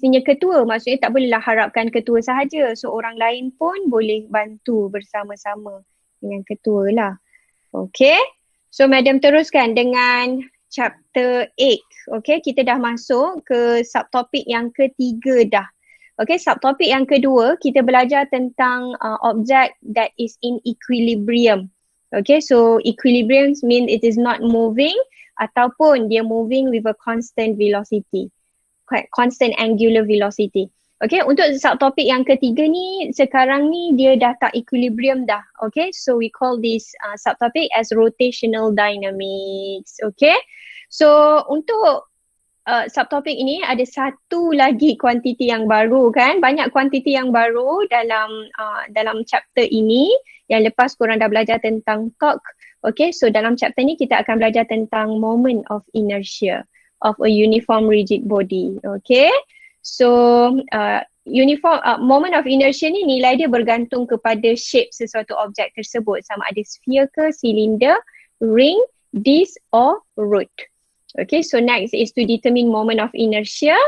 Pastinya ketua, maksudnya tak bolehlah harapkan ketua sahaja. So orang lain pun boleh bantu bersama-sama dengan ketua lah. Okay. So Madam teruskan dengan chapter 8. Okay, kita dah masuk ke subtopik yang ketiga dah. Okay, subtopik yang kedua kita belajar tentang object that is in equilibrium. Okay, so equilibrium means it is not moving ataupun dia moving with a constant velocity. Constant angular velocity. Okay, untuk subtopik yang ketiga ni, sekarang ni dia dah tak equilibrium dah. Okay, so we call this subtopik as rotational dynamics. Okay, so untuk subtopik ini ada satu lagi kuantiti yang baru kan. Banyak kuantiti yang baru dalam chapter ini. Yang lepas korang dah belajar tentang torque. Okay, so dalam chapter ni kita akan belajar tentang moment of inertia of a uniform rigid body. Okay, so moment of inertia ni nilai dia bergantung kepada shape sesuatu objek tersebut, sama ada sphere ke, cylinder, ring, disc or rod. Okay, so next is to determine moment of inertia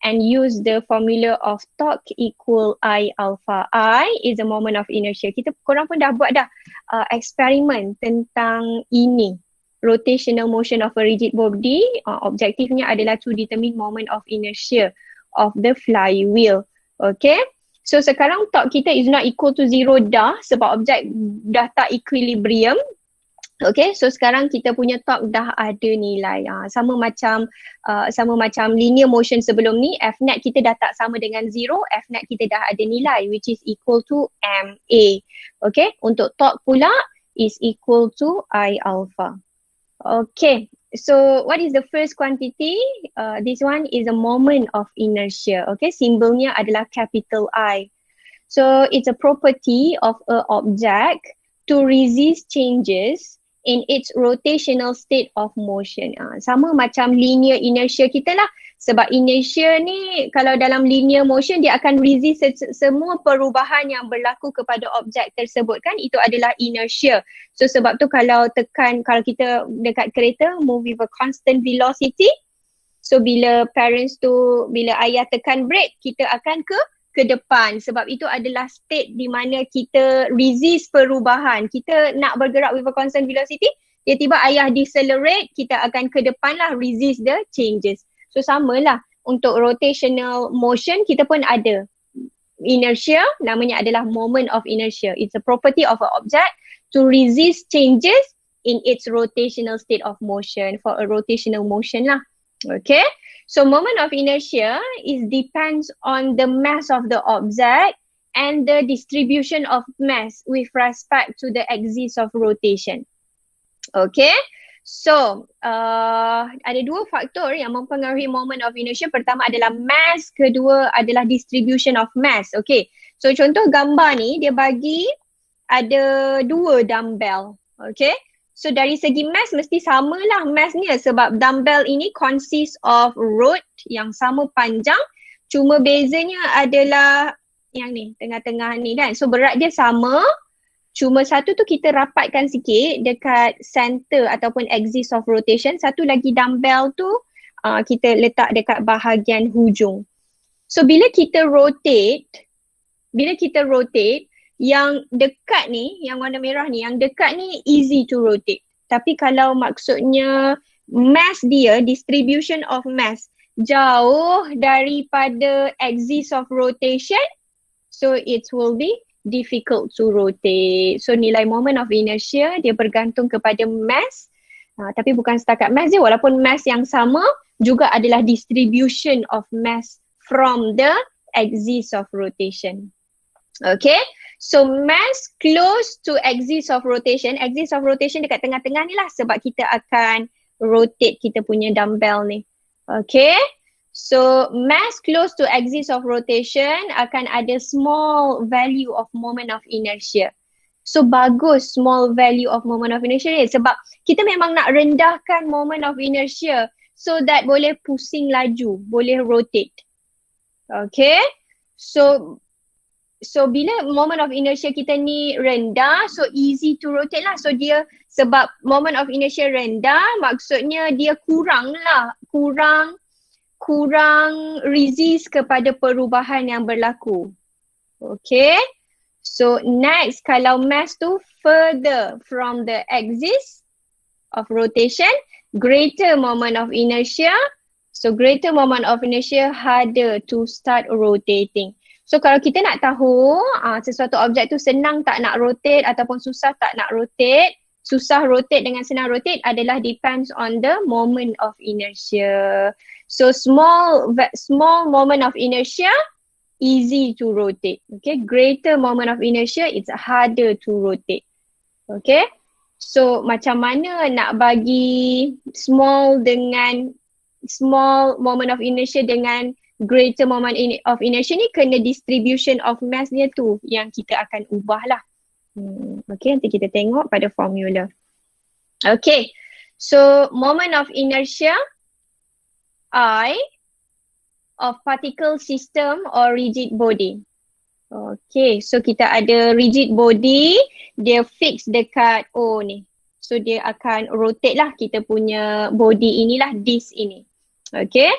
and use the formula of torque equal I alpha. I is the moment of inertia. Korang pun dah buat dah eksperimen tentang ini. Rotational motion of a rigid body, objektifnya adalah to determine moment of inertia of the flywheel. Okay, so sekarang torque kita is not equal to 0 dah sebab objek dah tak equilibrium. Okay, so sekarang kita punya torque dah ada nilai. Sama macam linear motion sebelum ni, F net kita dah tak sama dengan 0, F net kita dah ada nilai which is equal to MA. Okay, untuk torque pula is equal to I alpha. Okay, so what is the first quantity? This one is a moment of inertia. Okay, simbolnya adalah capital I. So it's a property of a object to resist changes in its rotational state of motion. Sama macam linear inertia kita lah. Sebab inertia ni kalau dalam linear motion dia akan resist semua perubahan yang berlaku kepada objek tersebut kan. Itu adalah inertia. So sebab tu kalau kita dekat kereta move with a constant velocity. So bila ayah tekan brake, kita akan ke depan. Sebab itu adalah state di mana kita resist perubahan. Kita nak bergerak with a constant velocity, tiba-tiba ayah decelerate, kita akan ke depan lah, resist the changes. So samalah untuk rotational motion kita pun ada inertia, namanya adalah moment of inertia. It's a property of an object to resist changes in its rotational state of motion, for a rotational motion lah. Okay, so moment of inertia depends on the mass of the object and the distribution of mass with respect to the axis of rotation. Okay, so ada dua faktor yang mempengaruhi moment of inertia. Pertama adalah mass, kedua adalah distribution of mass. Okay, so contoh gambar ni dia bagi ada dua dumbbell. Okay, so dari segi mass mesti samalah massnya sebab dumbbell ini consist of rod yang sama panjang, cuma bezanya adalah yang ni tengah-tengah ni kan. So berat dia sama, cuma satu tu kita rapatkan sikit dekat center ataupun axis of rotation, satu lagi dumbbell tu kita letak dekat bahagian hujung. So bila kita rotate yang dekat ni, yang warna merah ni, yang dekat ni easy to rotate. Tapi kalau maksudnya mass dia, distribution of mass jauh daripada axis of rotation, so it will be difficult to rotate. So nilai moment of inertia dia bergantung kepada mass. Tapi bukan setakat mass je, walaupun mass yang sama juga adalah distribution of mass from the axis of rotation. Okay, so mass close to axis of rotation dekat tengah-tengah ni lah sebab kita akan rotate kita punya dumbbell ni. Okay, so mass close to axis of rotation akan ada small value of moment of inertia. So bagus small value of moment of inertia ni sebab kita memang nak rendahkan moment of inertia so that boleh pusing laju, boleh rotate. Okay, so bila moment of inertia kita ni rendah, so easy to rotate lah. So dia sebab moment of inertia rendah, maksudnya dia kurang kurang resist kepada perubahan yang berlaku. Okay. So next, kalau mass tu further from the axis of rotation, greater moment of inertia. So greater moment of inertia harder to start rotating. So kalau kita nak tahu sesuatu objek tu senang tak nak rotate ataupun susah tak nak rotate, susah rotate dengan senang rotate adalah depends on the moment of inertia. So small moment of inertia, easy to rotate. Okay, greater moment of inertia, it's harder to rotate. Okay, so macam mana nak bagi small moment of inertia dengan greater moment of inertia ni, kena distribution of mass dia tu yang kita akan ubah lah. Okay, nanti kita tengok pada formula. Okay, so moment of inertia I of particle system or rigid body. Okay, so kita ada rigid body, dia fix dekat O ni. So dia akan rotate lah kita punya body inilah, disk ini. Okay,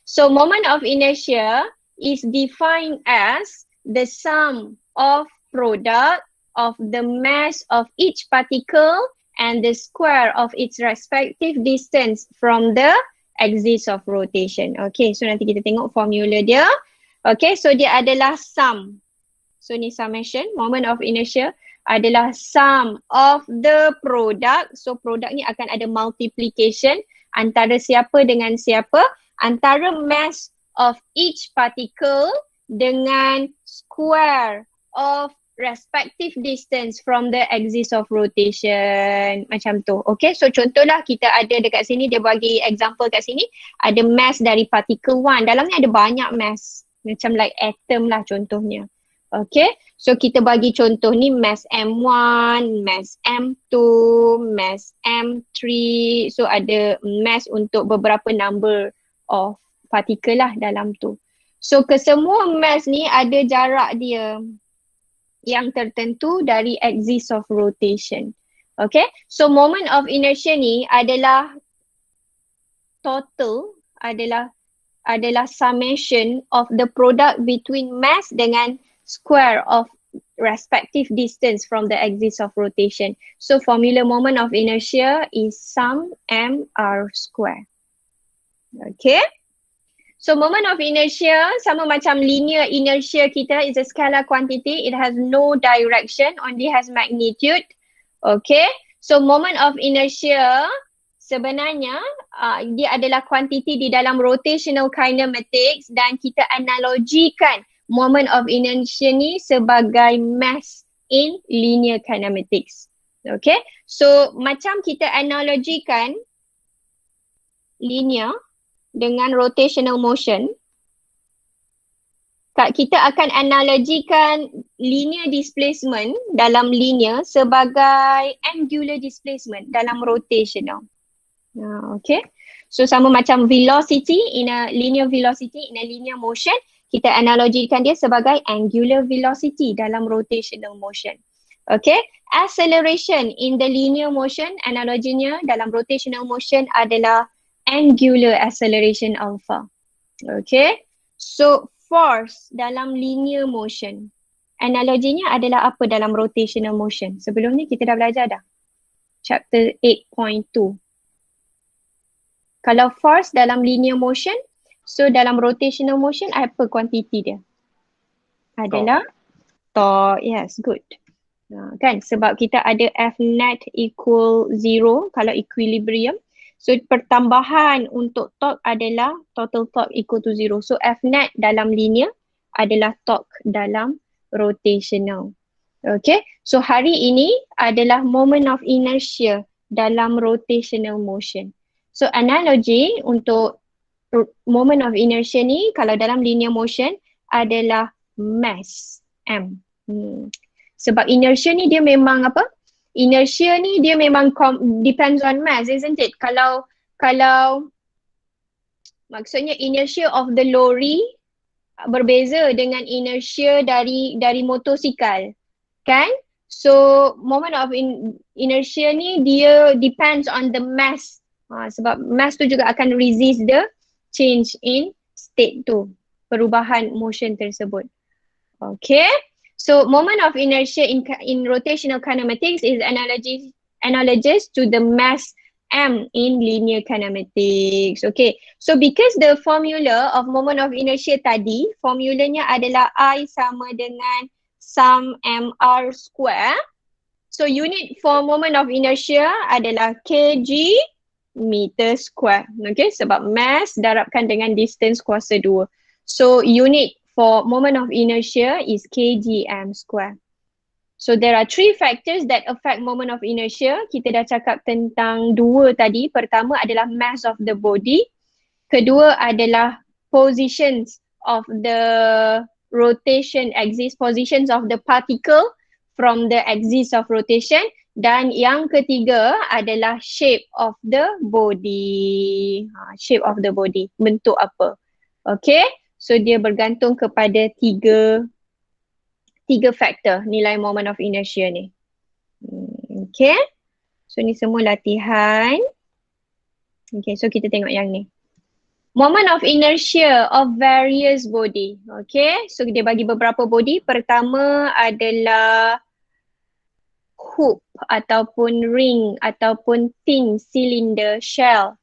so moment of inertia is defined as the sum of product of the mass of each particle and the square of its respective distance from the axis of rotation. Okay, so nanti kita tengok formula dia. Okay, so dia adalah sum. So ni summation, moment of inertia adalah sum of the product. So product ni akan ada multiplication antara siapa dengan siapa, antara mass of each particle dengan square of respective distance from the axis of rotation. Macam tu. Okay, so contohlah kita ada dekat sini, dia bagi example kat sini, ada mass dari particle 1. Dalamnya ada banyak mass. Macam like atom lah contohnya. Okay, so kita bagi contoh ni mass M1, mass M2, mass M3. So ada mass untuk beberapa number of particle lah dalam tu. So kesemua mass ni ada jarak dia yang tertentu dari axis of rotation. Okay, so moment of inertia ni adalah total, adalah summation of the product between mass dengan square of respective distance from the axis of rotation. So formula moment of inertia is sum mr square. Okay, so moment of inertia sama macam linear inertia kita, is a scalar quantity. It has no direction, only has magnitude. Okay, so moment of inertia sebenarnya dia adalah quantity di dalam rotational kinematics, dan kita analogikan moment of inertia ni sebagai mass in linear kinematics. Okay, so macam kita analogikan linear dengan rotational motion, kita akan analogikan linear displacement dalam linear sebagai angular displacement dalam rotational. Okay, so sama macam velocity in a linear velocity in a linear motion, kita analogikan dia sebagai angular velocity dalam rotational motion. Okay, acceleration in the linear motion, analoginya dalam rotational motion adalah angular acceleration alpha. Okay, so force dalam linear motion, analoginya adalah apa dalam rotational motion? Sebelum ni kita dah belajar dah. Chapter 8.2. Kalau force dalam linear motion, so dalam rotational motion apa kuantiti dia? Adalah torque. Yes, good. Kan sebab kita ada F net equal 0 kalau equilibrium. So pertambahan untuk torque adalah total torque equal to 0. So F net dalam linear adalah torque dalam rotational. Okay, so hari ini adalah moment of inertia dalam rotational motion. So analogy untuk moment of inertia ni kalau dalam linear motion adalah mass M. Sebab inertia ni dia memang apa? Inertia ni dia memang depends on mass, isn't it? Kalau maksudnya inertia of the lorry berbeza dengan inertia dari motosikal, kan? So moment of inertia ni dia depends on the mass. Sebab mass tu juga akan resist the change in state tu, perubahan motion tersebut. Okay, so moment of inertia in rotational kinematics is analogous to the mass m in linear kinematics. Okay, so because the formula of moment of inertia tadi, formulanya adalah I sama dengan sum mr square. So unit for moment of inertia adalah kg meter square. Okay, sebab mass darabkan dengan distance kuasa 2. So unit for moment of inertia is kgm square. So there are 3 factors that affect moment of inertia. Kita dah cakap tentang 2 tadi. Pertama adalah mass of the body. Kedua adalah positions of the rotation axis, positions of the particle from the axis of rotation. Dan yang ketiga adalah shape of the body. Shape of the body, bentuk apa. Okay, so dia bergantung kepada tiga faktor nilai moment of inertia ni. Okay, so ni semua latihan. Okay, so kita tengok yang ni. Moment of inertia of various body. Okay, so dia bagi beberapa body. Pertama adalah hoop ataupun ring ataupun thin cylinder shell.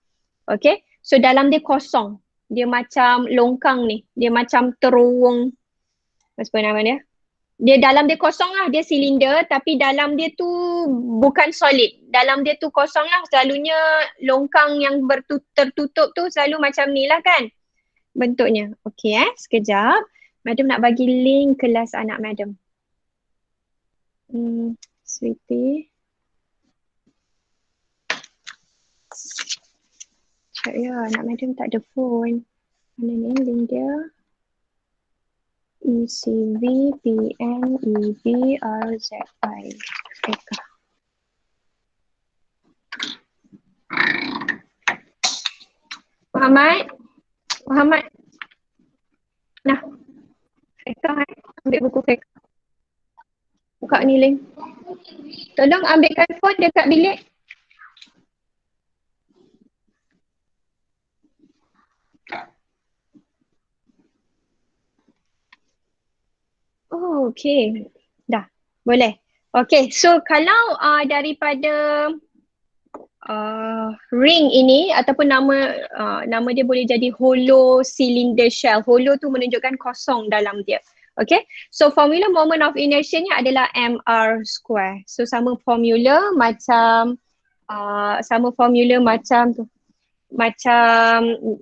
Okay, so dalam dia kosong. Dia macam longkang ni. Dia macam terowong. Apa nama dia? Dia dalam dia kosong lah. Dia silinder tapi dalam dia tu bukan solid. Dalam dia tu kosong lah. Selalunya longkang yang tertutup tu selalu macam ni lah kan bentuknya. Okay sekejap. Madam nak bagi link kelas anak madam. Sweetie. Cak ya, anak madam tak ada phone. Mana ni link dia? ECV PNEB RZI. Feka. Muhammad. Nah. Feka ambil buku Feka. Buka ni link. Tolong ambilkan phone dekat bilik. Oh, okay. Dah, boleh. Okay, so kalau daripada ring ini ataupun nama dia boleh jadi hollow cylinder shell. Hollow tu menunjukkan kosong dalam dia. Okay, so formula moment of inertia ni adalah mr square. So sama formula macam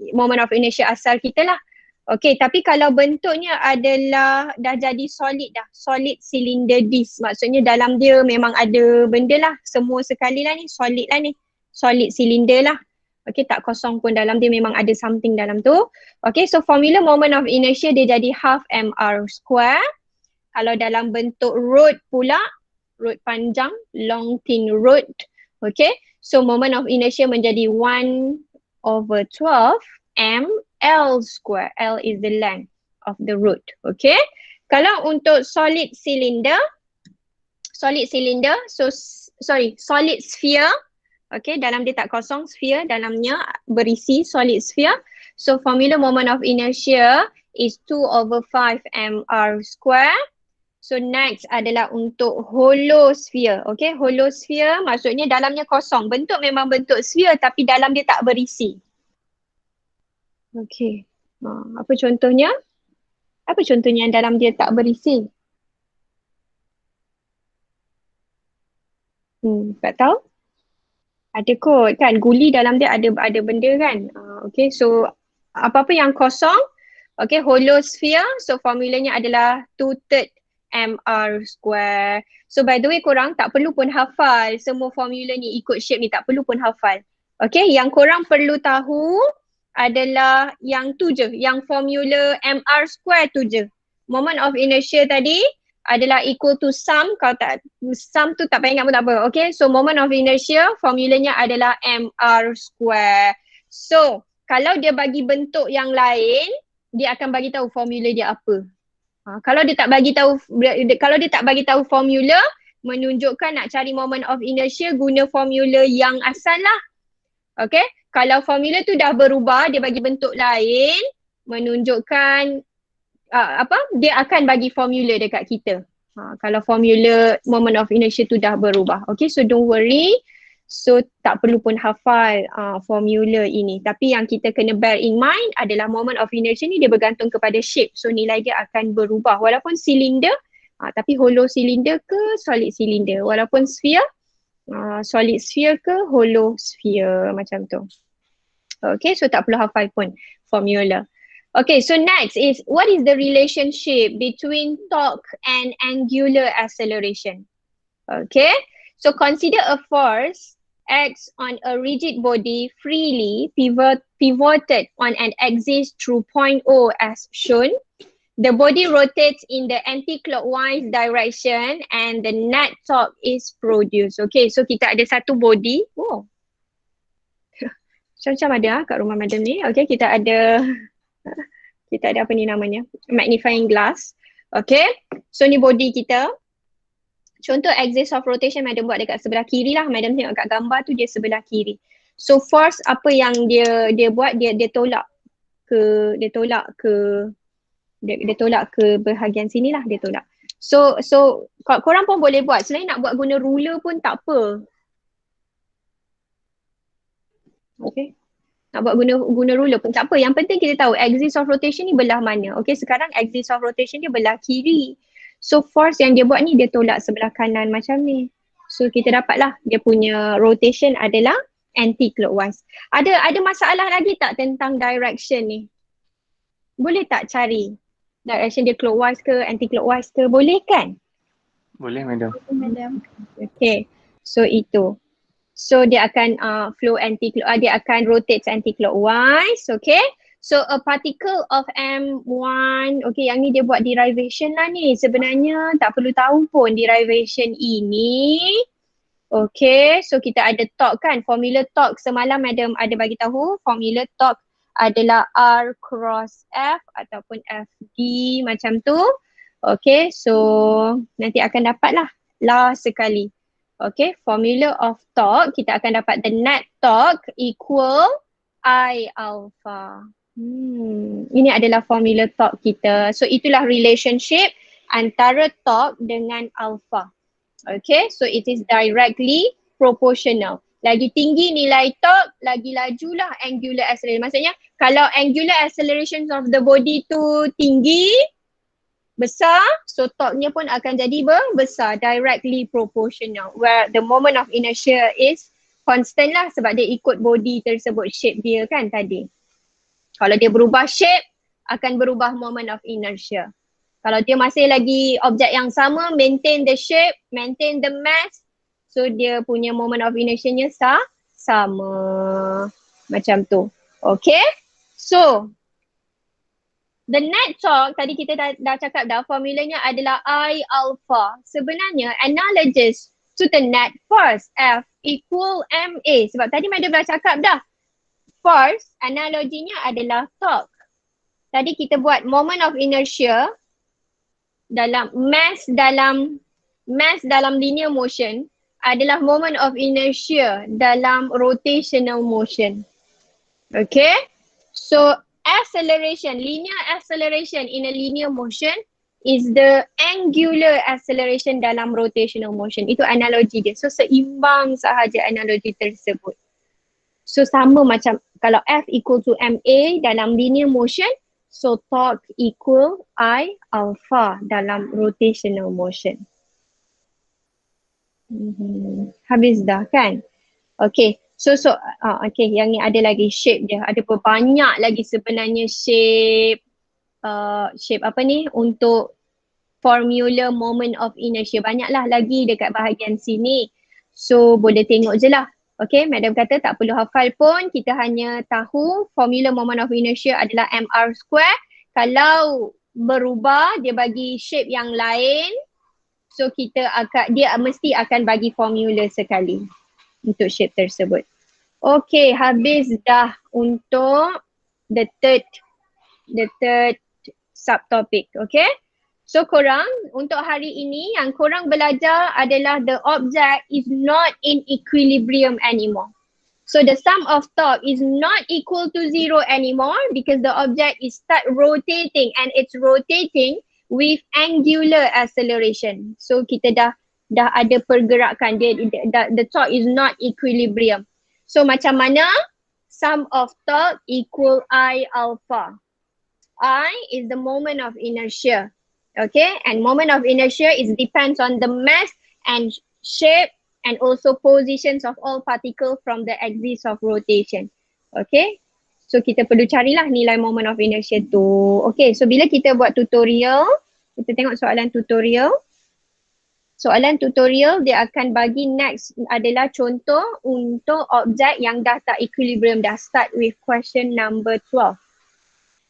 moment of inertia asal kita lah. Okay, tapi kalau bentuknya adalah dah jadi solid dah, solid cylinder disc, maksudnya dalam dia memang ada benda lah, semua sekali lah ni, solid lah ni, solid cylinder lah. Okay, tak kosong pun, dalam dia memang ada something dalam tu. Okay, so formula moment of inertia dia jadi half mr square. Kalau dalam bentuk rod pula, rod panjang, long thin rod. Okay, so moment of inertia menjadi 1/12 ml square. L is the length of the rod. Okay, kalau untuk solid cylinder, solid sphere. Okay, dalam dia tak kosong, sphere, dalamnya berisi solid sphere. So formula moment of inertia is 2/5 mr square. So next adalah untuk hollow sphere. Okay, hollow sphere maksudnya dalamnya kosong. Bentuk memang bentuk sphere tapi dalam dia tak berisi. Okay, apa contohnya? Apa contohnya yang dalam dia tak berisi? Tak tahu? Ada kot kan, guli dalam dia ada benda kan. Okay, so apa-apa yang kosong, okay, hollow sphere, so formulanya adalah 2/3 mr square. So by the way korang tak perlu pun hafal semua formula ni, ikut shape ni tak perlu pun hafal. Okay, yang korang perlu tahu adalah yang tu je, yang formula mr square tu je. Moment of inertia tadi adalah equal to sum. Kalau tak, sum tu tak payah ingat pun tak apa. Okay, so moment of inertia formulanya adalah mr square. So kalau dia bagi bentuk yang lain, dia akan bagi tahu formula dia apa. Kalau dia tak bagi tahu formula, menunjukkan nak cari moment of inertia guna formula yang asal lah. Okay, Kalau formula tu dah berubah, dia bagi bentuk lain, menunjukkan dia akan bagi formula dekat kita. Kalau formula moment of inertia tu dah berubah. Okay, so don't worry. So tak perlu pun hafal formula ini. Tapi yang kita kena bear in mind adalah moment of inertia ni dia bergantung kepada shape. So nilai dia akan berubah. Walaupun silinder, tapi hollow cylinder ke solid cylinder. Walaupun sphere, solid sphere ke hollow sphere macam tu. Okay, so tak perlu hafal pun formula. Okay, so next is what is the relationship between torque and angular acceleration? Okay, so consider a force acts on a rigid body freely pivoted on an axis through point O as shown. The body rotates in the anti-clockwise direction and the net torque is produced. Okay, so kita ada satu body. Oh, macam ada kat rumah madam ni. Okay, kita ada apa ni namanya, magnifying glass. Okay, so ni body kita. Contoh axis of rotation madam buat dekat sebelah kiri lah. Madam tengok kat gambar tu dia sebelah kiri. So force apa yang dia buat, dia tolak ke bahagian sini lah, dia tolak. So korang pun boleh buat. Selain nak buat guna ruler pun tak apa. Okay, nak buat guna ruler pun tak apa. Yang penting kita tahu axis of rotation ni belah mana. Okay, sekarang axis of rotation dia belah kiri. So force yang dia buat ni dia tolak sebelah kanan macam ni. So kita dapatlah dia punya rotation adalah anti-clockwise. Ada masalah lagi tak tentang direction ni? Boleh tak cari direction dia clockwise ke anti-clockwise ke? Boleh kan? Boleh madam. Okay, so itu. So dia akan flow dia akan rotate anti-clockwise, okay. So a particle of M1, okay, yang ni dia buat derivation lah ni. Sebenarnya tak perlu tahu pun derivation ini. Okay, so kita ada torque kan. Formula torque semalam madam ada bagi tahu. Formula torque adalah R cross F ataupun FD macam tu. Okay, so nanti akan dapat lah last sekali. Okay, formula of torque, kita akan dapat the net torque equal I alpha. Ini adalah formula torque kita. So itulah relationship antara torque dengan alpha. Okay, so it is directly proportional. Lagi tinggi nilai torque, lagi lajulah angular acceleration. Maksudnya kalau angular acceleration of the body tu tinggi, besar, so torque-nya pun akan jadi besar, directly proportional, where the moment of inertia is constant lah sebab dia ikut body tersebut, shape dia kan tadi. Kalau dia berubah shape, akan berubah moment of inertia. Kalau dia masih lagi objek yang sama, maintain the shape, maintain the mass, so dia punya moment of inertia-nya sama macam tu. Okay, so the net torque, tadi kita dah cakap dah, formulanya adalah I alpha. Sebenarnya analogous to the net force, F equal MA. Sebab tadi madam dah cakap dah, force analoginya adalah torque. Tadi kita buat moment of inertia dalam mass dalam linear motion adalah moment of inertia dalam rotational motion. Okay, so acceleration, linear acceleration in a linear motion is the angular acceleration dalam rotational motion. Itu analogi dia. So seimbang sahaja analogi tersebut. So sama macam kalau F equal to MA dalam linear motion, so torque equal I alpha dalam rotational motion. Habis dah kan? Okay. So okay, yang ni ada lagi shape dia. Ada banyak lagi sebenarnya shape apa ni untuk formula moment of inertia. Banyaklah lagi dekat bahagian sini. So boleh tengok je lah. Okay, madam kata tak perlu hafal pun. Kita hanya tahu formula moment of inertia adalah mr square. Kalau berubah, dia bagi shape yang lain. So dia mesti akan bagi formula sekali untuk shape tersebut. Okay, habis dah untuk the third subtopic, okay? So korang untuk hari ini yang korang belajar adalah the object is not in equilibrium anymore. So the sum of torque is not equal to 0 anymore because the object is start rotating and it's rotating with angular acceleration. So kita dah ada pergerakan, the torque is not equilibrium. So macam mana? Sum of torque equal I alpha. I is the moment of inertia. Okay, and moment of inertia is depends on the mass and shape and also positions of all particle from the axis of rotation. Okay, so kita perlu carilah nilai moment of inertia tu. Okay, so bila kita buat tutorial, kita tengok soalan tutorial. Soalan tutorial dia akan bagi next adalah contoh untuk objek yang dah tak equilibrium, dah start with question number 12.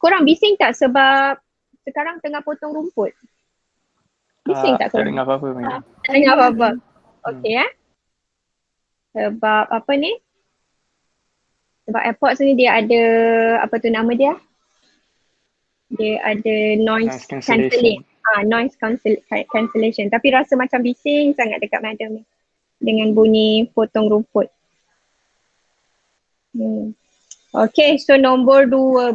Korang bising tak sebab sekarang tengah potong rumput? Bising tak korang? Tak dengar apa-apa. Tak dengar apa-apa. Okay Sebab apa ni? Sebab AirPods ni dia ada, apa tu nama dia? Dia ada noise cancellation. Noise cancellation. Tapi rasa macam bising sangat dekat madam ni. Dengan bunyi potong rumput. Okay, so nombor 12.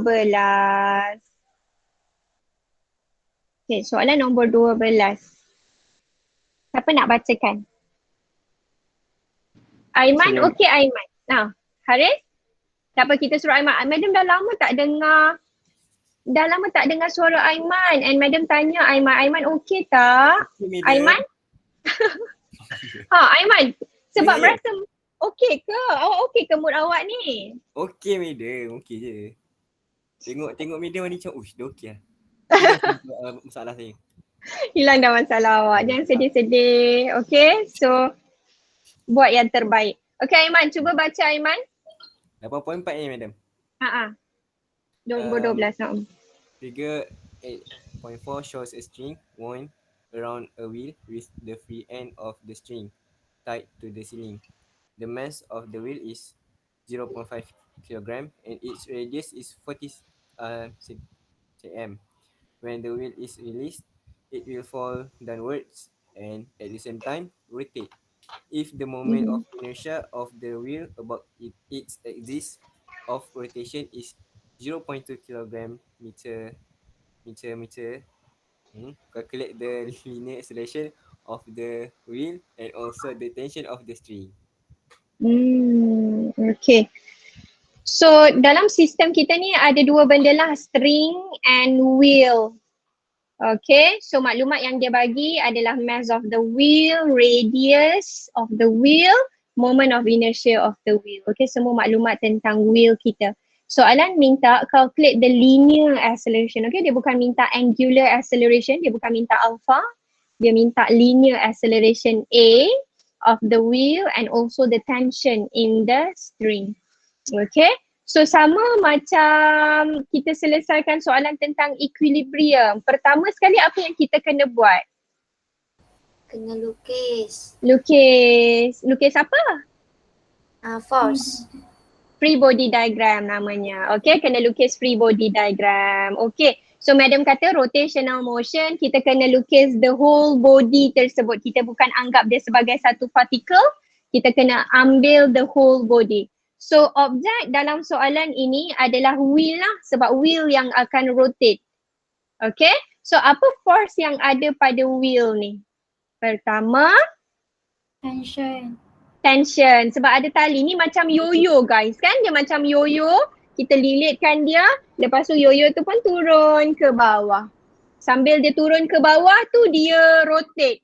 Okay, soalan nombor 12. Siapa nak bacakan? Aiman, okay Aiman. Nah, Haris? Tak apa, kita suruh Aiman. Madam dah lama tak dengar suara Aiman. And madam tanya Aiman okay tak? Okay, Aiman? Aiman. Sebab merasa okay ke? Awak okay ke mood awak ni? Okay madam, okay je. Tengok madam ni macam, dah okay lah. Masalah saya. Hilang dah masalah awak. Jangan sedih-sedih. Okay, so buat yang terbaik. Okay Aiman, cuba baca Aiman. 8.4 ni madam. Nombor 12. Figure 8.4 shows a string wound around a wheel with the free end of the string tied to the ceiling. The mass of the wheel is 0.5 kg and its radius is 40 cm. When the wheel is released, it will fall downwards and at the same time rotate. If the moment of inertia of the wheel about its axis of rotation is 0.2 kg meter, calculate the linear acceleration of the wheel and also the tension of the string. Okay. So dalam sistem kita ni ada dua benda lah, string and wheel. Okay, so maklumat yang dia bagi adalah mass of the wheel, radius of the wheel, moment of inertia of the wheel. Okay, semua maklumat tentang wheel kita. Soalan minta calculate the linear acceleration. Okay, dia bukan minta angular acceleration, dia bukan minta alpha. Dia minta linear acceleration A of the wheel and also the tension in the string. Okay, so sama macam kita selesaikan soalan tentang equilibrium. Pertama sekali apa yang kita kena buat? Kena lukis. Lukis apa? Force. Free body diagram namanya. Okay, kena lukis free body diagram. Okay, so madam kata rotational motion, kita kena lukis the whole body tersebut. Kita bukan anggap dia sebagai satu particle, kita kena ambil the whole body. So objek dalam soalan ini adalah wheel lah, sebab wheel yang akan rotate. Okay, so apa force yang ada pada wheel ni? Pertama, tension, sebab ada tali. Ni macam yo-yo guys kan, dia macam yo-yo. Kita lilitkan dia, lepas tu yo-yo tu pun turun ke bawah. Sambil dia turun ke bawah tu dia rotate.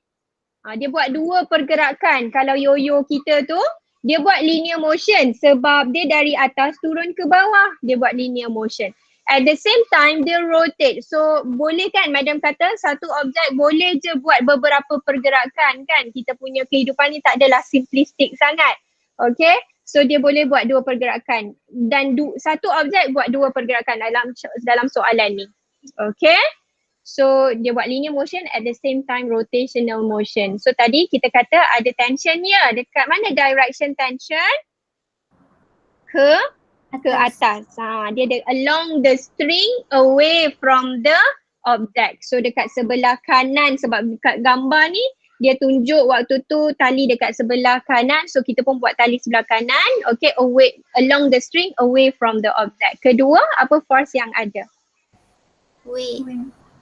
Dia buat dua pergerakan. Kalau yo-yo kita tu, dia buat linear motion sebab dia dari atas turun ke bawah. Dia buat linear motion. At the same time, dia rotate. So, boleh kan madam kata satu objek boleh je buat beberapa pergerakan kan. Kita punya kehidupan ni tak adalah simplistik sangat. Okay? So, dia boleh buat dua pergerakan. Dan satu objek buat dua pergerakan dalam soalan ni. Okay? So, dia buat linear motion at the same time rotational motion. So, tadi kita kata ada tensionnya. Dekat mana direction tension? Ke atas. Dia ada along the string away from the object. So, dekat sebelah kanan sebab dekat gambar ni Dia tunjuk waktu tu tali dekat sebelah kanan. So kita pun buat tali sebelah kanan. Okay, away along the string away from the object. Kedua, apa force yang ada? Weight.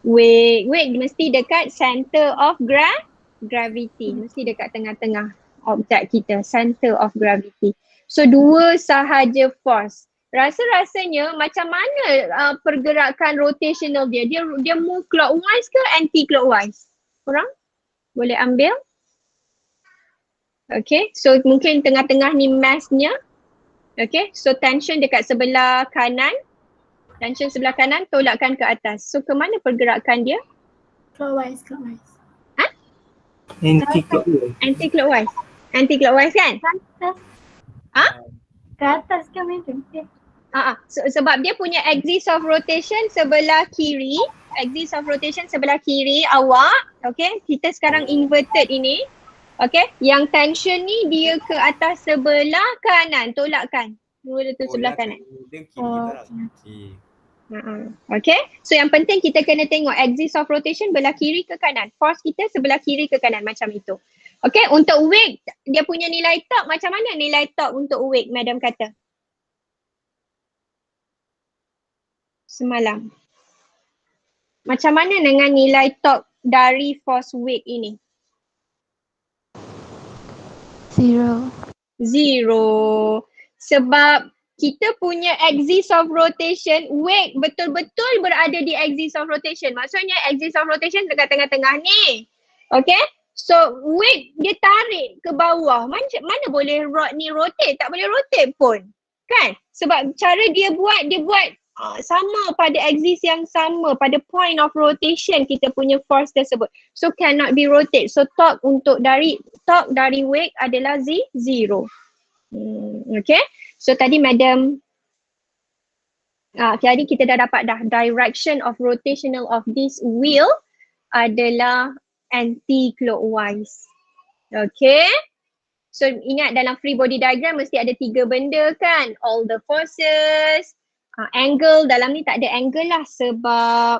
Weight mesti dekat center of gravity. Mesti dekat tengah-tengah objek kita, center of gravity. So dua sahaja force. Rasa-rasanya macam mana pergerakan rotational dia? Dia move clockwise ke anti-clockwise? Korang boleh ambil? Okay, so mungkin tengah-tengah ni massnya. Okay, so tension dekat sebelah kanan. Tension sebelah kanan, tolakkan ke atas. So ke mana pergerakan dia? Clockwise. Ha? Anti-clockwise. Anti-clockwise. Anti-clockwise kan? Ke atas. Ha? Ke atas kan madam? Sebab dia punya axis of rotation sebelah kiri. Axis of rotation sebelah kiri awak. Okay, kita sekarang inverted ini. Okay, yang tension ni dia ke atas sebelah kanan. Tolakkan. Dua tu sebelah kanan. Dia kiri lah. Okay. Okay, so yang penting kita kena tengok axis of rotation belah kiri ke kanan. Force kita sebelah kiri ke kanan macam itu. Okay, untuk weight dia punya nilai torque macam mana nilai torque untuk weight madam kata? Semalam. Macam mana dengan nilai torque dari force weight ini? 0. Sebab kita punya axis of rotation, weight betul-betul berada di axis of rotation. Maksudnya axis of rotation dekat tengah-tengah ni. Okay? So weight dia tarik ke bawah. Mana boleh rod ni rotate? Tak boleh rotate pun. Kan? Sebab cara dia buat sama pada axis yang sama. Pada point of rotation kita punya force tersebut. So cannot be rotate. So torque dari weight adalah 0. Okay? So tadi madam, tadi kita dah dapat direction of rotational of this wheel adalah anti-clockwise. Okay? So ingat dalam free body diagram mesti ada 3 benda kan? All the forces, angle, dalam ni tak ada angle lah sebab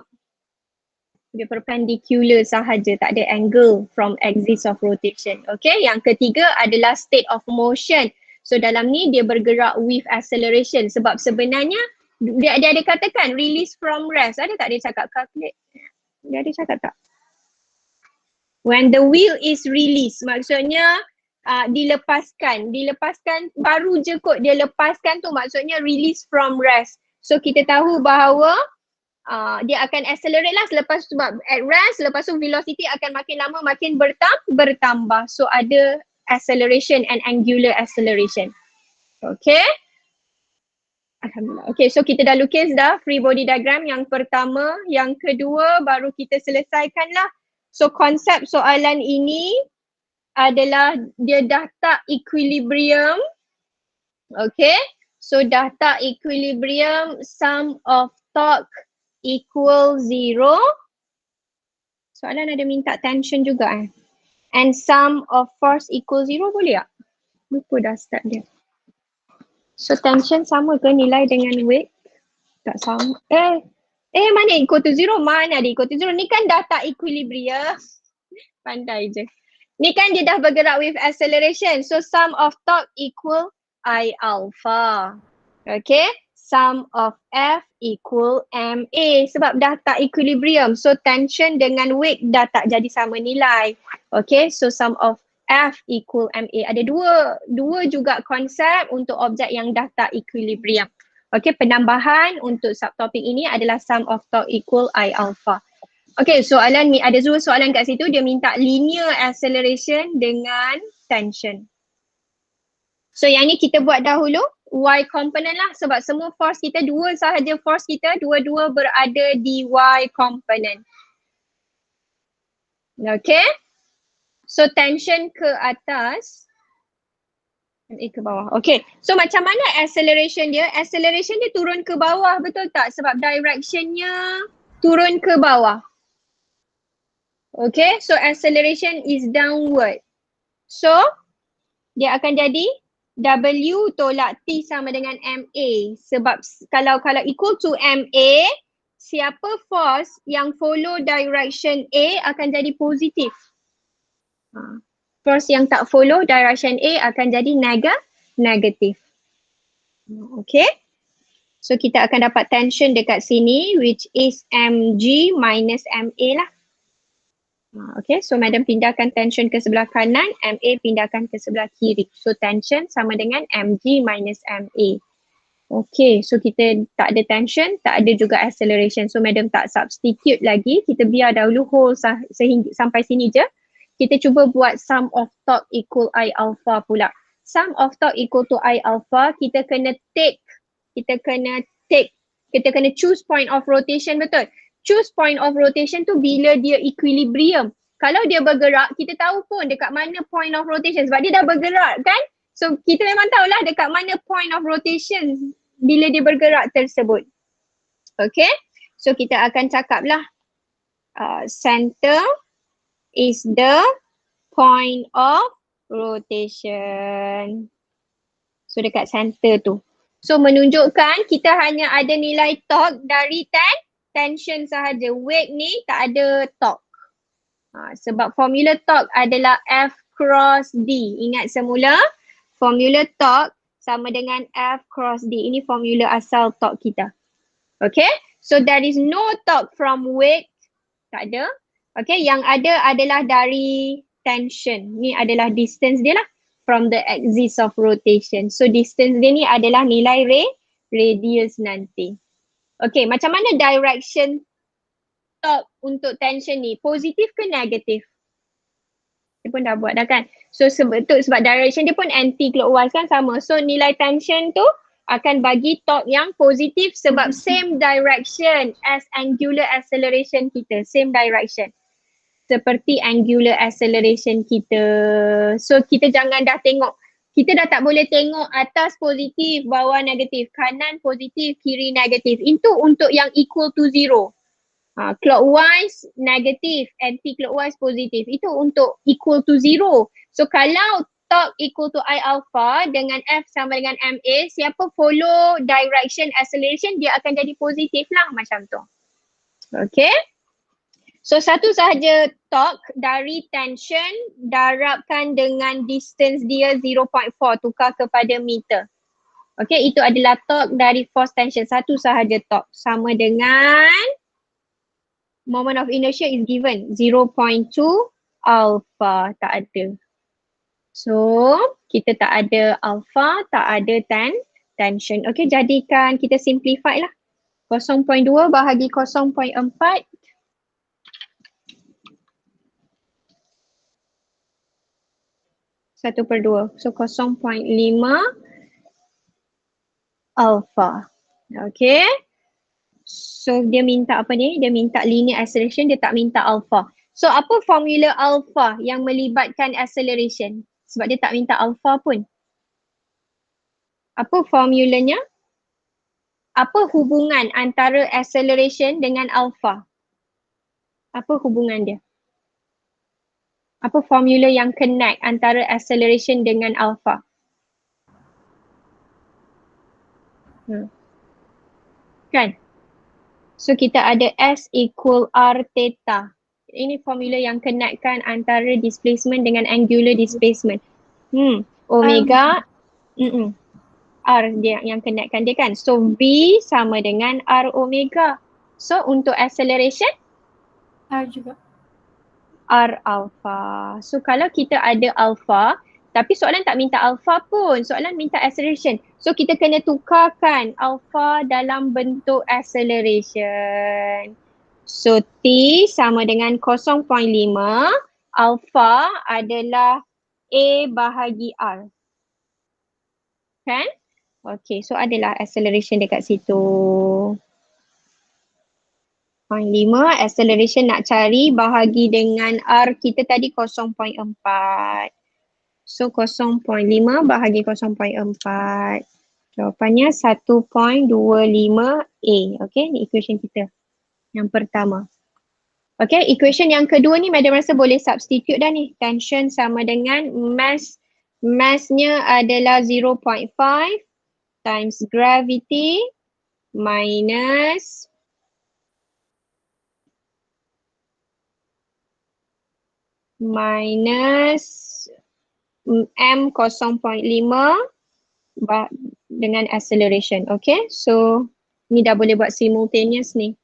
dia perpendicular sahaja, tak ada angle from axis of rotation. Okay? Yang ketiga adalah state of motion. So dalam ni dia bergerak with acceleration sebab sebenarnya dia ada katakan release from rest. Ada tak dia cakap calculate? Dia ada cakap tak? When the wheel is released, maksudnya dilepaskan baru je kot dia lepaskan tu maksudnya release from rest. So kita tahu bahawa dia akan accelerate lah selepas tu sebab at rest, lepas tu velocity akan makin lama makin bertambah. So ada acceleration and angular acceleration. Okay. Alhamdulillah. Okay, so kita dah lukis dah free body diagram yang pertama, yang kedua baru kita selesaikan lah. So konsep soalan ini adalah dia dah tak equilibrium. Okay. So dah tak equilibrium, sum of torque equal 0. Soalan ada minta tension juga and sum of force equal 0 boleh tak? Lupa dah start dia. So tension sama ke nilai dengan weight? Tak sama. Mana equal to 0? Mana ada equal to 0? Ni kan dah tak equilibrium. Pandai je. Ni kan dia dah bergerak with acceleration. So sum of torque equal I alpha. Okay. Sum of F equal MA sebab dah tak equilibrium. So tension dengan weight dah tak jadi sama nilai. Okay, so sum of F equal MA. Ada dua juga konsep untuk objek yang dah tak equilibrium. Okay, penambahan untuk subtopik ini adalah sum of torque equal I alpha. Okay, soalan ni ada dua soalan kat situ. Dia minta linear acceleration dengan tension. So yang ni kita buat dahulu. Y component lah sebab semua force kita, dua sahaja force kita, dua-dua berada di Y component. Okay. So tension ke atas, ke bawah. Okay. So macam mana acceleration dia? Acceleration dia turun ke bawah, betul tak? Sebab directionnya turun ke bawah. Okay. So acceleration is downward. So dia akan jadi W tolak T sama dengan MA. Sebab kalau equal to MA, siapa force yang follow direction A akan jadi positif. Force yang tak follow direction A akan jadi negatif. Okay. So kita akan dapat tension dekat sini which is mg minus ma lah. Okay, so madam pindahkan tension ke sebelah kanan, ma pindahkan ke sebelah kiri. So tension sama dengan mg minus ma. Okay, so kita tak ada tension, tak ada juga acceleration. So madam tak substitute lagi, kita biar dahulu whole sehingga sampai sini je. Kita cuba buat sum of torque equal I alpha pula. Sum of torque equal to I alpha, kita kena choose point of rotation, betul? Choose point of rotation tu bila dia equilibrium. Kalau dia bergerak, kita tahu pun dekat mana point of rotation sebab dia dah bergerak kan? So kita memang tahulah dekat mana point of rotation bila dia bergerak tersebut. Okay, so kita akan cakap lah center is the point of rotation. So dekat center tu. So menunjukkan kita hanya ada nilai torque dari tension sahaja. Weight ni tak ada torque. Sebab formula torque adalah F cross D. Ingat semula, formula torque sama dengan F cross D. Ini formula asal torque kita. Okay, so there is no torque from weight. Tak ada. Okay, yang ada adalah dari tension. Ni adalah distance dia lah. From the axis of rotation. So distance dia ni adalah nilai radius nanti. Okay, macam mana direction torque untuk tension ni? Positif ke negatif? Dia pun dah buat dah kan? So sebab direction dia pun anti-clockwise kan sama. So nilai tension tu akan bagi torque yang positif sebab same direction as angular acceleration kita. Same direction. Seperti angular acceleration kita. So kita jangan dah tengok, kita dah tak boleh tengok atas positif, bawah negatif, kanan positif, kiri negatif. Itu untuk yang equal to zero. Clockwise negatif, anti-clockwise positif. Itu untuk equal to zero. So kalau torque equal to I alpha dengan F sama dengan MA, siapa follow direction acceleration dia akan jadi positif lah macam tu. Okay. So satu sahaja torque dari tension darabkan dengan distance dia 0.4 tukar kepada meter. Okay, itu adalah torque dari force tension. Satu sahaja torque sama dengan moment of inertia is given 0.2 alpha, tak ada. So kita tak ada alpha, tak ada tension. Okay, jadikan kita simplify lah. 0.2 bahagi 0.4. 1/2. So 0.5 alpha. Okay. So dia minta apa ni? Dia minta linear acceleration, dia tak minta alpha. So apa formula alpha yang melibatkan acceleration? Sebab dia tak minta alpha pun. Apa formulanya? Apa hubungan antara acceleration dengan alpha? Apa hubungan dia? Apa formula yang connect antara acceleration dengan alpha? Kan? So kita ada S equal R theta. Ini formula yang connectkan antara displacement dengan angular displacement. Omega R dia yang connectkan dia kan. So V sama dengan R omega. So untuk acceleration R juga. R alpha. So kalau kita ada alpha, tapi soalan tak minta alpha pun, soalan minta acceleration. So kita kena tukarkan alpha dalam bentuk acceleration. So T sama dengan 0.5, alpha adalah A bahagi R. Kan? Okay, so adalah acceleration dekat situ. 0.5, acceleration nak cari bahagi dengan R kita tadi 0.4. So 0.5 bahagi 0.4. Jawapannya 1.25A. Okay, ni equation kita yang pertama. Okay, equation yang kedua ni madam rasa boleh substitute dah ni. Tension sama dengan massnya adalah 0.5 times gravity minus minus M 0.5 dengan acceleration. Okay, so ni dah boleh buat simultaneous ni.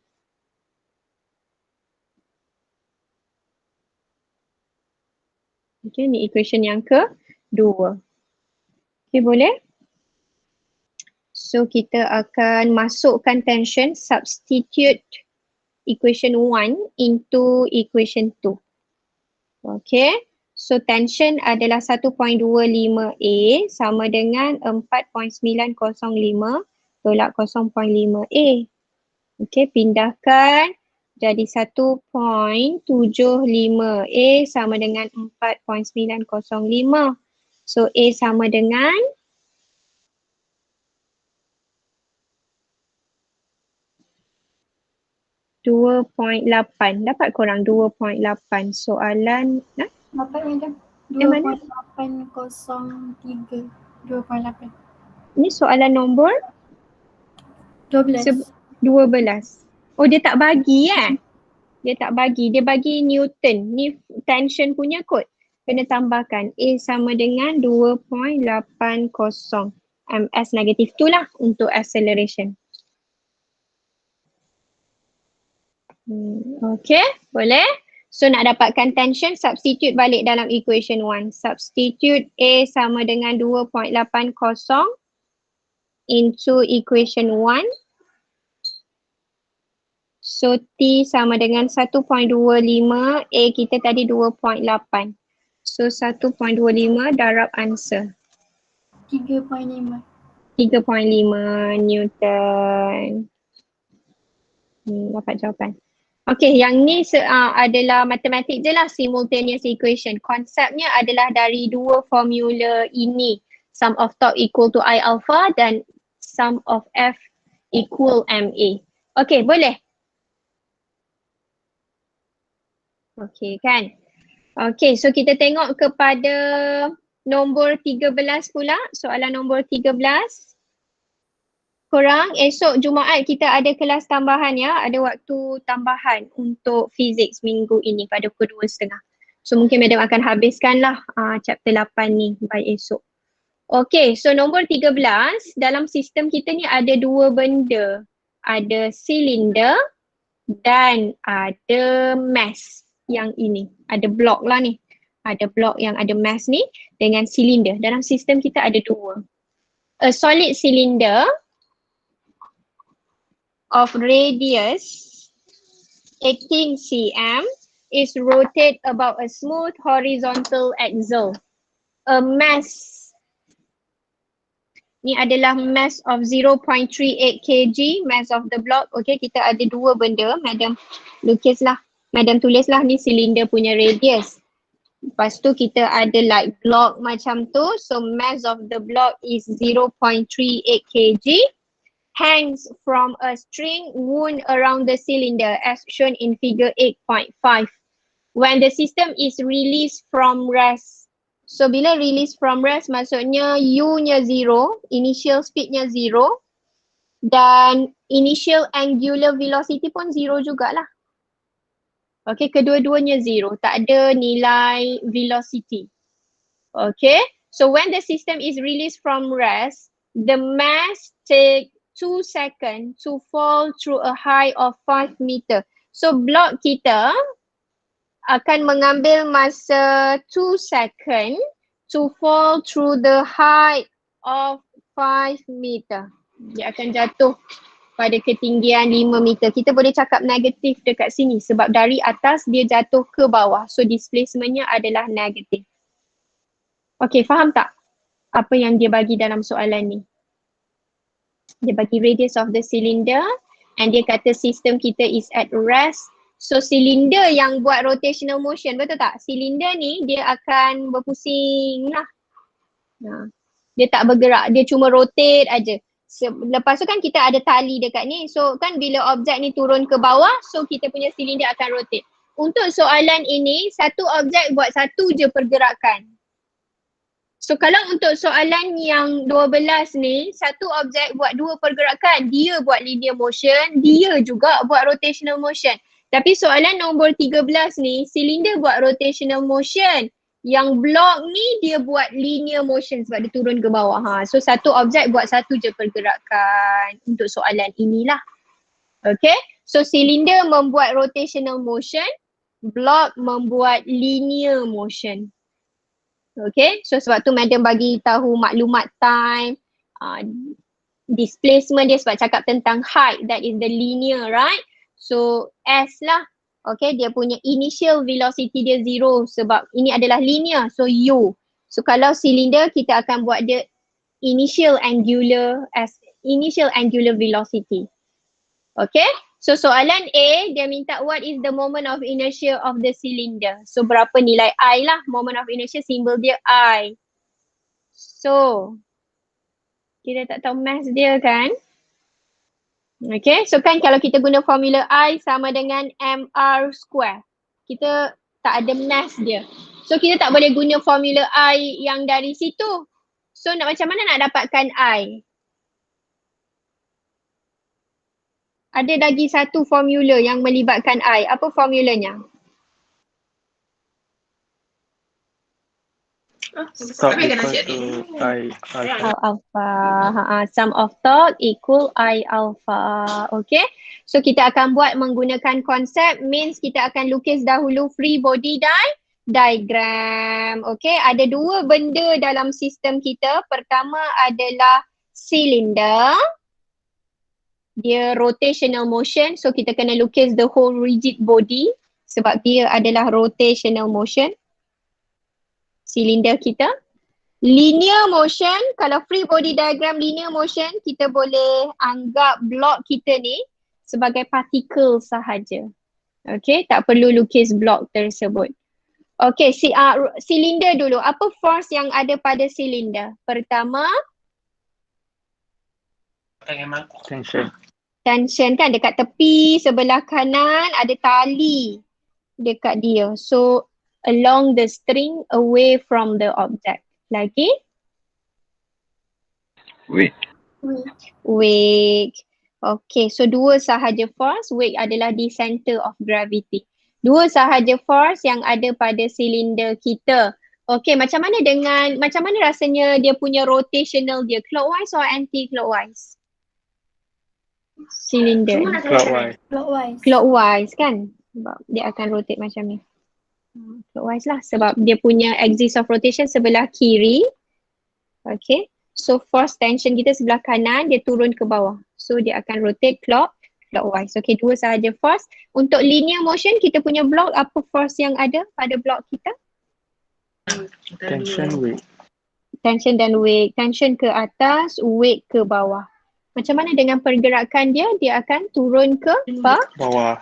Okay, ni equation yang kedua. Okay, boleh? So kita akan masukkan tension, substitute equation 1 into equation 2. Okay, so tension adalah 1.25A sama dengan 4.905 tolak 0.5A. Okay, pindahkan jadi 1.75A sama dengan 4.905. So A sama dengan 2.8. Dapat korang 2.8. Soalan Dapat madam. mana? 2.803. 2.8. Ni soalan nombor 12. 12. Oh, dia tak bagi Dia tak bagi. Dia bagi Newton. Ni tension punya kot. Kena tambahkan. A sama dengan 2.80 ms negatif tu lah untuk acceleration. Okay, boleh? So nak dapatkan tension, substitute balik dalam equation 1. Substitute A sama dengan 2.80 into equation 1. So T sama dengan 1.25, A kita tadi 2.8. So 1.25 darab answer. 3.5. 3.5 Newton. Dapat jawapan. Okay, yang ni adalah matematik je lah, simultaneous equation. Konsepnya adalah dari dua formula ini. Sum of top equal to I alpha dan sum of F equal MA. Okay, boleh? Okay kan? Okay, so kita tengok kepada nombor 13 pula. Soalan nombor 13. Korang esok Jumaat kita ada kelas tambahan ya. Ada waktu tambahan untuk fizik minggu ini pada pukul 2.30. So mungkin madam akan habiskan lah chapter 8 ni by esok. Okay, so nombor 13 dalam sistem kita ni ada dua benda. Ada silinder dan ada mass yang ini. Ada blok lah ni. Ada blok yang ada mass ni dengan silinder. Dalam sistem kita ada dua. A solid cylinder of radius 18 cm is rotate about a smooth horizontal axle. A mass, ni adalah mass of 0.38 kg, mass of the block. Okay, kita ada dua benda. Madam lukislah, madam tulislah ni silinder punya radius. Lepas tu kita ada like block macam tu. So mass of the block is 0.38 kg. Hangs from a string wound around the cylinder as shown in figure 8.5. When the system is released from rest. So bila release from rest maksudnya U-nya 0, initial speed-nya 0 dan initial angular velocity pun 0 jugalah. Okay, kedua-duanya 0. Tak ada nilai velocity. Okay, so when the system is released from rest, the mass take 2 seconds to fall through a height of 5 meter. So block kita akan mengambil masa 2 second to fall through the height of 5 meter. Dia akan jatuh pada ketinggian 5 meter. Kita boleh cakap negatif dekat sini sebab dari atas dia jatuh ke bawah. So displacementnya adalah negatif. Okay, faham tak apa yang dia bagi dalam soalan ni? Dia bagi radius of the cylinder and dia kata sistem kita is at rest. So cylinder yang buat rotational motion, betul tak? Cylinder ni dia akan berpusing lah. Dia tak bergerak, dia cuma rotate aja. Lepas tu kan kita ada tali dekat ni. So kan bila objek ni turun ke bawah, so kita punya cylinder akan rotate. Untuk soalan ini, satu objek buat satu je pergerakan. So kalau untuk soalan yang 12 ni, satu objek buat dua pergerakan. Dia buat linear motion, dia juga buat rotational motion. Tapi soalan nombor 13 ni, silinder buat rotational motion. Yang blok ni dia buat linear motion sebab dia turun ke bawah. So satu objek buat satu je pergerakan untuk soalan inilah. Okay, so silinder membuat rotational motion, blok membuat linear motion. Okay, so sebab tu madam bagi tahu maklumat time, displacement dia sebab cakap tentang height, that is the linear, right? So S lah, okay, dia punya initial velocity dia 0 sebab ini adalah linear, so U. So kalau silinder kita akan buat dia initial angular velocity. Okay, so soalan A dia minta what is the moment of inertia of the cylinder. So berapa nilai I lah, moment of inertia simbol dia I. So kita tak tahu mass dia kan. Okay, so kan kalau kita guna formula I sama dengan mr square. Kita tak ada mass dia. So kita tak boleh guna formula I yang dari situ. So macam mana nak dapatkan I? Ada lagi satu formula yang melibatkan I. Apa formulanya? Torque equal to I alpha. Alpha. Sum of torque equal I alpha. Okay. So kita akan buat menggunakan konsep, means kita akan lukis dahulu free body diagram. Okay. Ada dua benda dalam sistem kita. Pertama adalah cylinder. Dia rotational motion. So kita kena lukis the whole rigid body sebab dia adalah rotational motion. Silinder kita. Linear motion, kalau free body diagram linear motion, kita boleh anggap blok kita ni sebagai partikel sahaja. Okay, tak perlu lukis blok tersebut. Okay, silinder dulu. Apa force yang ada pada silinder? Pertama, Tension. tension kan, dekat tepi sebelah kanan ada tali dekat dia. So, along the string away from the object. Lagi? Weight. Weight. Okay, so dua sahaja force. Weight adalah di center of gravity. Dua sahaja force yang ada pada silinder kita. Okay, macam mana rasanya dia punya rotational dia? Clockwise or anti-clockwise? Silinder. Clockwise kan? Sebab dia akan rotate macam ni. Clockwise lah sebab dia punya axis of rotation sebelah kiri. Okay. So force tension kita sebelah kanan, dia turun ke bawah. So dia akan rotate clockwise. Okay, dua sahaja force. Untuk linear motion, kita punya blok, apa force yang ada pada blok kita? Tension, weight. Tension dan weight. Tension ke atas, weight ke bawah. Macam mana dengan pergerakan dia? Dia akan turun ke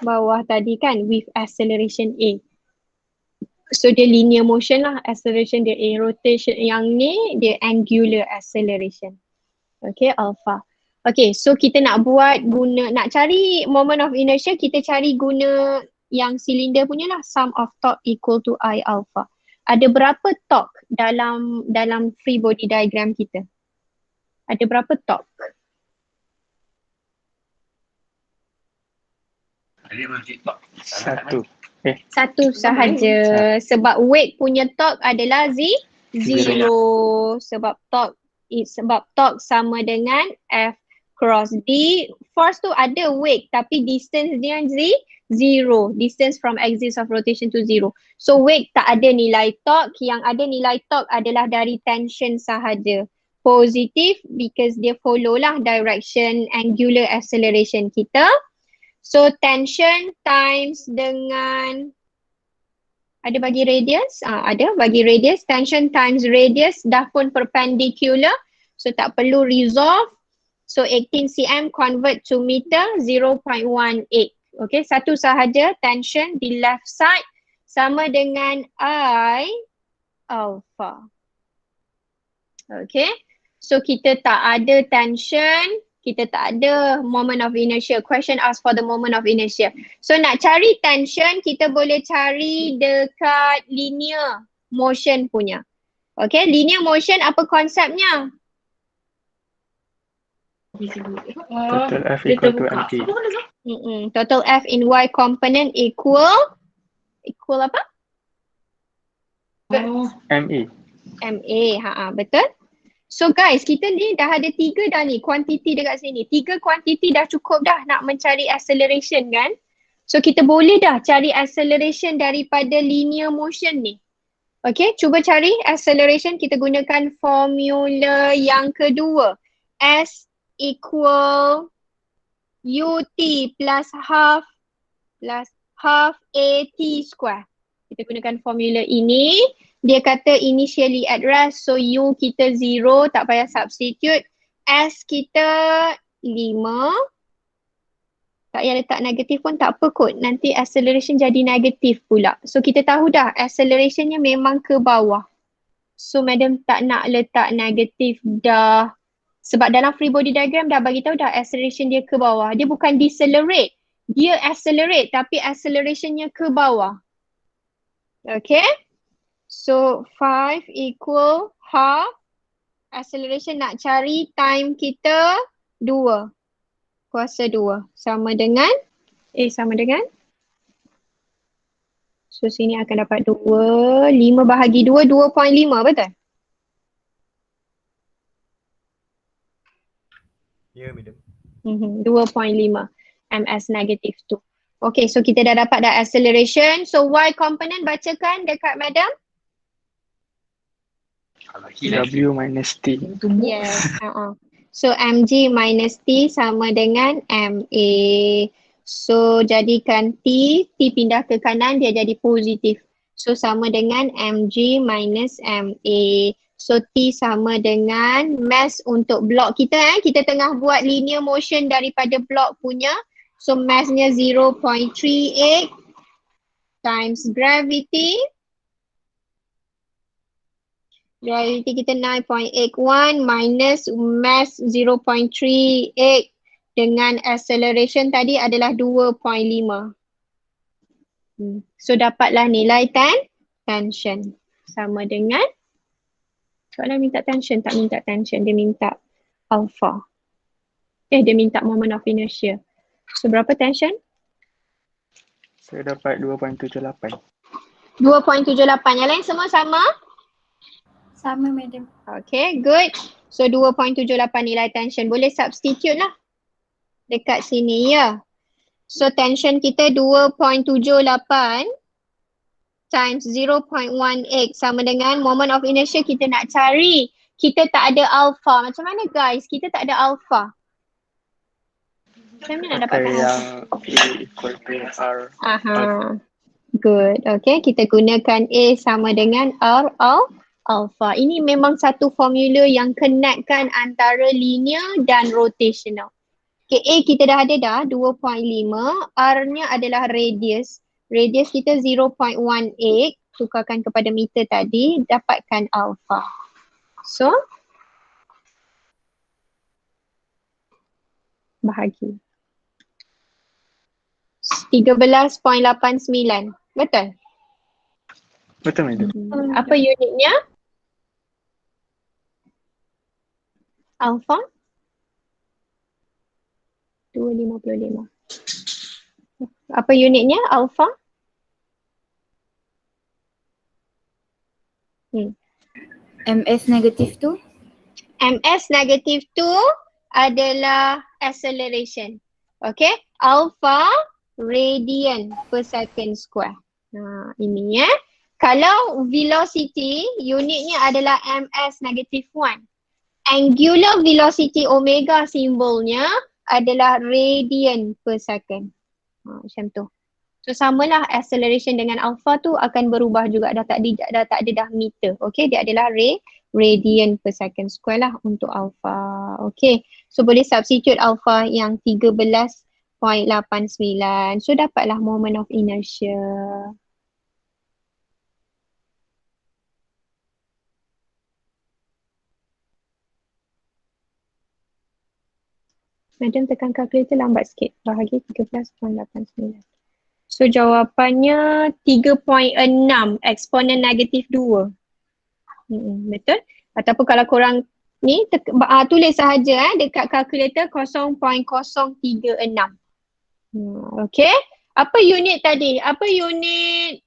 bawah tadi kan, with acceleration A. So dia linear motion lah, acceleration dia A, rotation yang ni dia angular acceleration. Okay, alpha. Okay, so kita nak cari moment of inertia, kita cari guna yang silinder punya lah, sum of torque equal to I alpha. Ada berapa torque dalam free body diagram kita? Ada berapa torque? Satu sahaja sebab weight punya torque adalah zero. Sebab torque sama dengan F cross D. Force tu ada weight tapi distance dia zero. Distance from axis of rotation to zero. So weight tak ada nilai torque. Yang ada nilai torque adalah dari tension sahaja. Positive because dia follow lah direction angular acceleration kita. So tension times dengan, ada bagi radius? Ada bagi radius. Tension times radius dah pun perpendicular. So tak perlu resolve. So 18 cm convert to meter 0.18. Okay, satu sahaja tension di left side sama dengan I alpha. Okay, so kita tak ada tension. Kita tak ada moment of inertia. Question ask for the moment of inertia. So nak cari tension, kita boleh cari dekat linear motion punya. Okay, linear motion apa konsepnya? Total F equal to MT. Total F in Y component equal apa? MA. MA, betul. So guys, kita ni dah ada 3 dah ni, quantity dekat sini. 3 quantity dah cukup dah nak mencari acceleration kan? So kita boleh dah cari acceleration daripada linear motion ni. Okay, cuba cari acceleration, kita gunakan formula yang kedua. S equal UT plus half AT square. Kita gunakan formula ini. Dia kata initially at rest, so U kita 0, tak payah substitute. S kita 5. Tak payah letak negatif pun tak apa kot. Nanti acceleration jadi negatif pula. So kita tahu dah accelerationnya memang ke bawah. So madam tak nak letak negatif dah. Sebab dalam free body diagram dah bagi tahu dah acceleration dia ke bawah. Dia bukan decelerate. Dia accelerate tapi accelerationnya ke bawah. Okay. So 5 equal half. Acceleration nak cari time kita 2. Kuasa 2. Sama dengan so sini akan dapat 2. 5 bahagi 2, 2.5 betul? Ya, madam. 2.5 ms negative 2. Okay, so kita dah dapat dah acceleration. So Y component bacakan dekat madam. W minus T. Yes. So mg minus T sama dengan ma. So jadikan T pindah ke kanan dia jadi positif. So sama dengan mg minus ma. So T sama dengan mass untuk blok kita kita tengah buat linear motion daripada blok punya. So massnya 0.38 times gravity. Gravity kita 9.81 minus mass 0.38 dengan acceleration tadi adalah 2.5. So dapatlah nilai tension sama dengan, soalan minta tension, tak minta tension, dia minta alpha. Dia minta moment of inertia. So berapa tension? Saya dapat 2.78. 2.78. Yang lain semua sama? Sama madam. Okay, good. So 2.78 nilai tension. Boleh substitute lah dekat sini ya. So tension kita 2.78 times 0.18 sama dengan moment of inertia kita nak cari. Kita tak ada alpha. Macam mana guys? Kita tak ada alpha. Macam mana nak dapatkan alpha? Yang A equal to R. Good. Okay, kita gunakan A sama dengan R alpha. Ini memang satu formula yang connectkan antara linear dan rotational. Okay, A kita dah ada dah 2.5. R-nya adalah radius. Radius kita 0.18. Tukarkan kepada meter tadi. Dapatkan alpha. So, bahagi 13.89. Betul? Betul madam. Apa unitnya? Alpha? 255. Apa unitnya alpha? MS negative tu? MS negative 2 adalah acceleration. Okay. Alpha radian per second square. Ini ya. Kalau velocity, unitnya adalah ms negative 1. Angular velocity omega simbolnya adalah radian per second. Macam tu. So samalah acceleration dengan alpha tu akan berubah juga. Dah tak ada dah meter. Okay, dia adalah radian per second square lah untuk alpha. Okay, so boleh substitute alpha yang 13.89. So dapatlah moment of inertia. Madam tekan kalkulator lambat sikit. Bahagi 13.89. So jawapannya 3.6 eksponen negatif 2. Betul? Ataupun kalau korang ni tulis sahaja dekat kalkulator 0.036. Okay. Apa unit tadi? Apa unit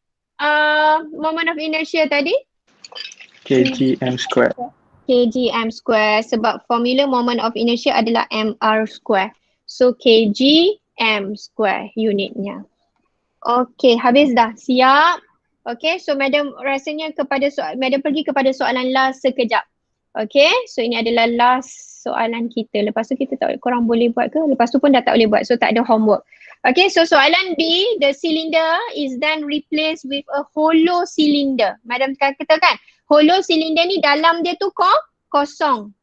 moment of inertia tadi? kgm square. kgm square, sebab formula moment of inertia adalah mr square. So kgm square unitnya. Okay, habis dah. Siap? Okay, so madam rasanya madam pergi kepada soalan last sekejap. Okay, so ini adalah last soalan kita. Lepas tu kita tak, korang boleh buat ke? Lepas tu pun dah tak boleh buat, so tak ada homework. Okay, so soalan B, the cylinder is then replaced with a hollow cylinder. Madam kata kan, hollow cylinder ni dalam dia tu kosong.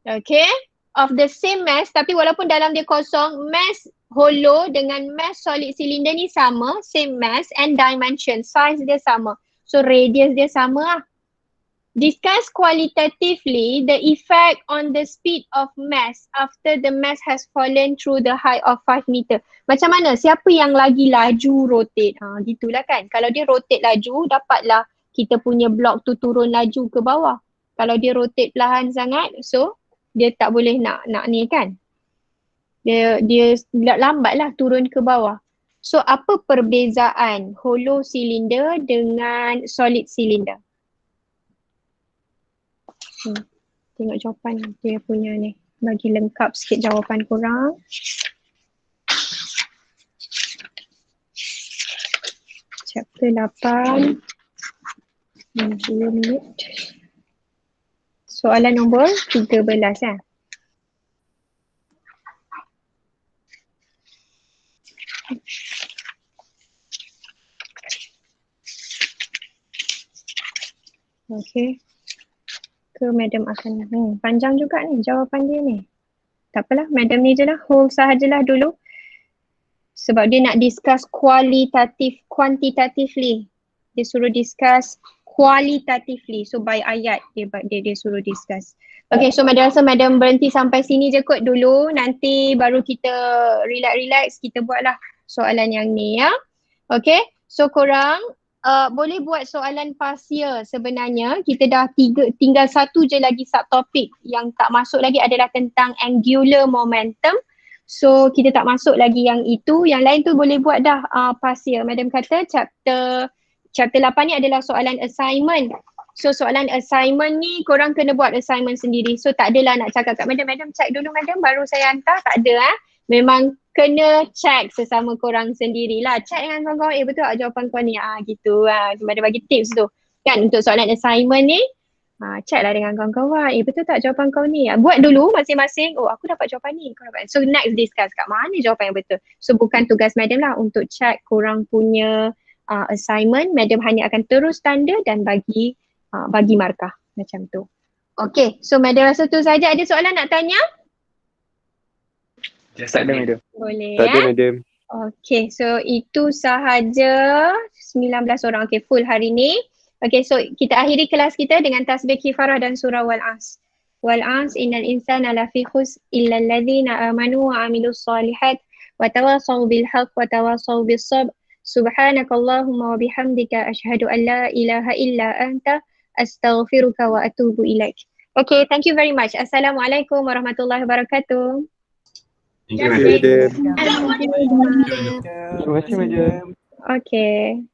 Okay, of the same mass, tapi walaupun dalam dia kosong, mass hollow dengan mass solid cylinder ni sama, same mass and dimension, size dia sama. So radius dia sama lah. Discuss qualitatively the effect on the speed of mass after the mass has fallen through the height of 5 meter. Macam mana? Siapa yang lagi laju rotate? Gitulah kan. Kalau dia rotate laju, dapatlah kita punya blok tu turun laju ke bawah. Kalau dia rotate perlahan sangat, so dia tak boleh nak ni kan. Dia lambatlah turun ke bawah. So apa perbezaan hollow cylinder dengan solid cylinder? Tengok jawapan dia punya ni. Bagi lengkap sikit jawapan korang. Chapter 8. 2 minit. Soalan nombor 13 lah. Okay. Ke madam akan panjang juga ni jawapan dia ni. Tak apalah, madam ni je lah, hold sahajalah dulu. Sebab dia nak discuss quantitatively. Dia suruh discuss qualitatively. So by ayat dia suruh discuss. Okay, so madam rasa madam berhenti sampai sini je kot dulu. Nanti baru kita relax, kita buatlah soalan yang ni ya. Okay, so korang boleh buat soalan parsial sebenarnya. Kita dah tinggal satu je lagi subtopik yang tak masuk lagi adalah tentang angular momentum. So kita tak masuk lagi yang itu. Yang lain tu boleh buat dah parsial. Madam kata chapter 8 ni adalah soalan assignment. So soalan assignment ni korang kena buat assignment sendiri. So tak adalah nak cakap kat madam check dulu madam baru saya hantar. Tak ada memang kena check sesama korang sendirilah. Check dengan kawan-kawan, betul tak jawapan kau ni? Gitu lah. Ada bagi tips tu. Kan untuk soalan assignment ni, check lah dengan kawan-kawan. Betul tak jawapan kau ni? Buat dulu masing-masing. Oh, aku dapat jawapan ni. Kau dapat. So next discuss kat mana jawapan yang betul. So bukan tugas madam lah untuk check korang punya assignment. Madam hanya akan terus tanda dan bagi markah. Macam tu. Okay, so madam rasa tu saja. Ada soalan nak tanya? Tak ada madam. Boleh Tak ada madam. Okay, so itu sahaja 19 orang. Okay, full hari ni. Okay, so kita akhiri kelas kita dengan tasbih kifarah dan surah wal-as. Wal-as innal insana lafi khus illa alladhina amanu wa amilus solihat wa tawasaw bil haqq wa tawasaw bis sabr. Subhanakallahumma wa bihamdika asyhadu an la ilaha illa anta astaghfiruka wa atubu ilaik. Okay, thank you very much. Assalamualaikum warahmatullahi wabarakatuh. Thank you madam. Thank you. Terima kasih madam. Okay.